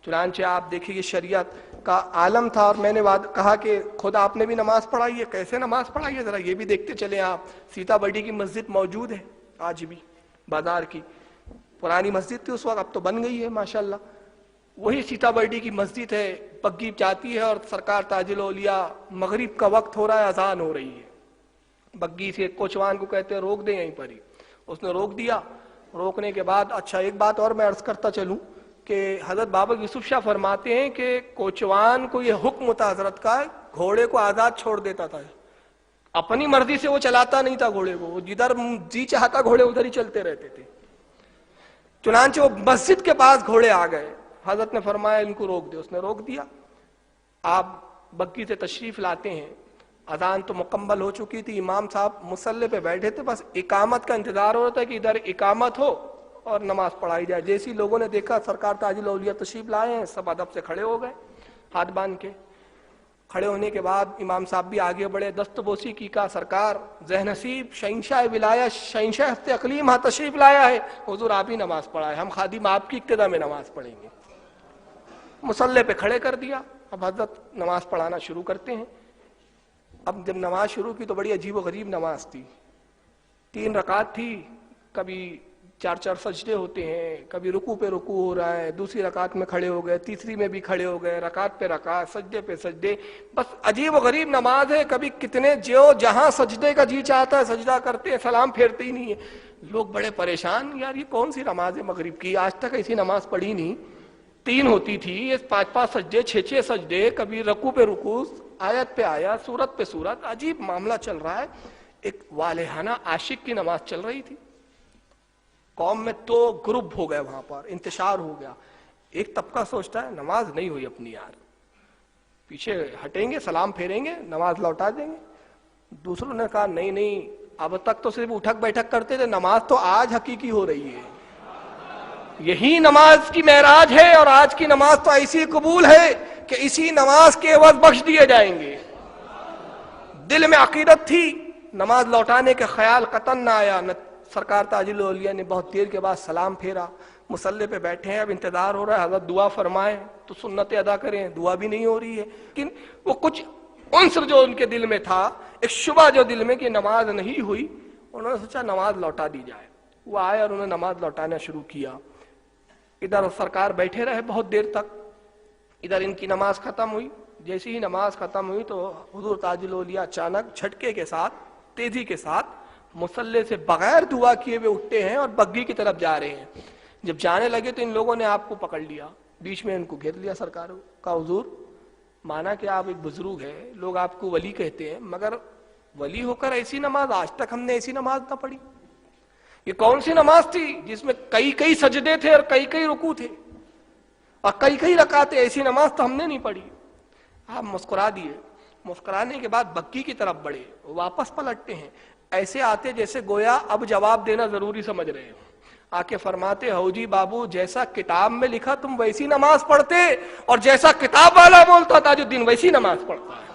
چنانچہ آپ دیکھیے یہ شریعت کا عالم تھا، اور میں نے کہا کہ خود آپ نے بھی نماز پڑھائی ہے، کیسے نماز پڑھائی ہے ذرا یہ بھی دیکھتے چلیں آپ۔ سیتا بڑی کی مسجد موجود ہے آج بھی، بازار کی پرانی مسجد تھی اس وقت، اب تو بن گئی ہے ماشاءاللہ، وہی سیتا برڈی کی مسجد ہے۔ بگی جاتی ہے اور سرکار تاج الاولیاء، مغرب کا وقت ہو رہا ہے، اذان ہو رہی ہے، بگی سے کوچوان کو کہتے ہیں روک دیں یہیں پر ہی، اس نے روک دیا۔ روکنے کے بعد اچھا ایک بات اور میں عرض کرتا چلوں کہ حضرت بابا یوسف شاہ فرماتے ہیں کہ کوچوان کو یہ حکم تھا حضرت کا، گھوڑے کو آزاد چھوڑ دیتا تھا، اپنی مرضی سے وہ چلاتا نہیں تھا گھوڑے کو، وہ جدھر جی چاہتا گھوڑے ادھر ہی چلتے رہتے تھے۔ چنانچہ وہ مسجد کے پاس گھوڑے آ گئے، حضرت نے فرمایا ان کو روک دے، اس نے روک دیا۔ آپ بگی سے تشریف لاتے ہیں، اذان تو مکمل ہو چکی تھی، امام صاحب مصلی پہ بیٹھے تھے، بس اقامت کا انتظار ہو رہا تھا کہ ادھر اقامت ہو اور نماز پڑھائی جائے۔ جیسی لوگوں نے دیکھا سرکار تاج الاولیاء تشریف لائے ہیں، سب ادب سے کھڑے ہو گئے، ہاتھ باندھ کے۔ کھڑے ہونے کے بعد امام صاحب بھی آگے بڑھے، دست بوسی کی، کا سرکار ذہ نصیب شہنشاہ ولایت شہنشاہ ہست اقلیم ہاں تشریف لایا ہے، حضور آپ ہی نماز پڑھائے، ہم خادم آپ کی اقتداء میں نماز پڑھیں گے۔ مصلی پہ کھڑے کر دیا، اب حضرت نماز پڑھانا شروع کرتے ہیں۔ اب جب نماز شروع کی تو بڑی عجیب و غریب نماز تھی، 3 رکعت تھی، کبھی 4 سجدے ہوتے ہیں، کبھی رکوع پہ رکوع ہو رہا ہے، دوسری رکعت میں کھڑے ہو گئے، تیسری میں بھی کھڑے ہو گئے، رکعت پہ رکعت، سجدے پہ سجدے، بس عجیب و غریب نماز ہے، کبھی کتنے جہاں سجدے کا جی چاہتا ہے سجدہ کرتے ہیں، سلام پھیرتے ہی نہیں ہے۔ لوگ بڑے پریشان، یار یہ کون سی نماز ہے مغرب کی، آج تک ایسی نماز پڑھی نہیں، 3 ہوتی تھی، یہ 5 سجدے، 6 سجدے، کبھی رکوع پہ رکوع، آیت پہ آیت، سورت پہ سورت، عجیب معاملہ چل رہا ہے۔ ایک والہانہ عاشق کی نماز چل رہی تھی، قوم میں تو گروپ ہو گئے، وہاں پر انتشار ہو گیا۔ ایک طبقہ سوچتا ہے نماز نہیں ہوئی اپنی، یار پیچھے ہٹیں گے، سلام پھیریں گے، نماز لوٹا دیں گے۔ دوسروں نے کہا نہیں نہیں، اب تک تو صرف اٹھک بیٹھک کرتے تھے، نماز تو آج حقیقی ہو رہی ہے، یہی نماز کی معراج ہے، اور آج کی نماز تو ایسی قبول ہے کہ اسی نماز کے عوض بخش دیے جائیں گے۔ دل میں عقیدت تھی، نماز لوٹانے کے خیال قطن نہ آیا۔ سرکار تاج الاولیاء نے بہت دیر کے بعد سلام پھیرا، مصلی پہ بیٹھے ہیں، اب انتظار ہو رہا ہے حضرت دعا فرمائیں تو سنتیں ادا کریں، دعا بھی نہیں ہو رہی ہے، لیکن وہ کچھ عنصر جو ان کے دل میں تھا، ایک شبہ جو دل میں کہ نماز نہیں ہوئی، انہوں نے سوچا نماز لوٹا دی جائے۔ وہ آئے اور انہوں نے نماز لوٹانا شروع کیا۔ ادھر سرکار بیٹھے رہے بہت دیر تک، ادھر ان کی نماز ختم ہوئی۔ جیسی ہی نماز ختم ہوئی تو حضور تاج الاولیاء اچانک جھٹکے کے ساتھ، تیزی کے ساتھ مصلی سے بغیر دعا کیے ہوئے اٹھتے ہیں اور بگی کی طرف جا رہے ہیں۔ جب جانے لگے تو ان لوگوں نے آپ کو پکڑ لیا، بیچ میں ان کو گھیر لیا سرکار کا، حضور مانا کہ آپ ایک بزرگ ہیں، لوگ آپ کو ولی کہتے ہیں، مگر ولی ہو کر ایسی نماز، آج تک ہم نے ایسی نماز نہ پڑھی۔ یہ کون سی نماز تھی جس میں کئی سجدے تھے اور کئی رکوع تھے اور کئی رکعتیں، ایسی نماز تو ہم نے نہیں پڑھی۔ آپ مسکرا دیے، مسکرانے کے بعد بگی کی طرف بڑھے، واپس پلٹتے ہیں، ایسے آتے جیسے گویا اب جواب دینا ضروری سمجھ رہے ہو۔ آ کے فرماتے ہو جی بابو، جیسا کتاب میں لکھا تم ویسی نماز پڑھتے، اور جیسا کتاب والا بولتا تھا جو دن ویسی نماز پڑھتا ہے۔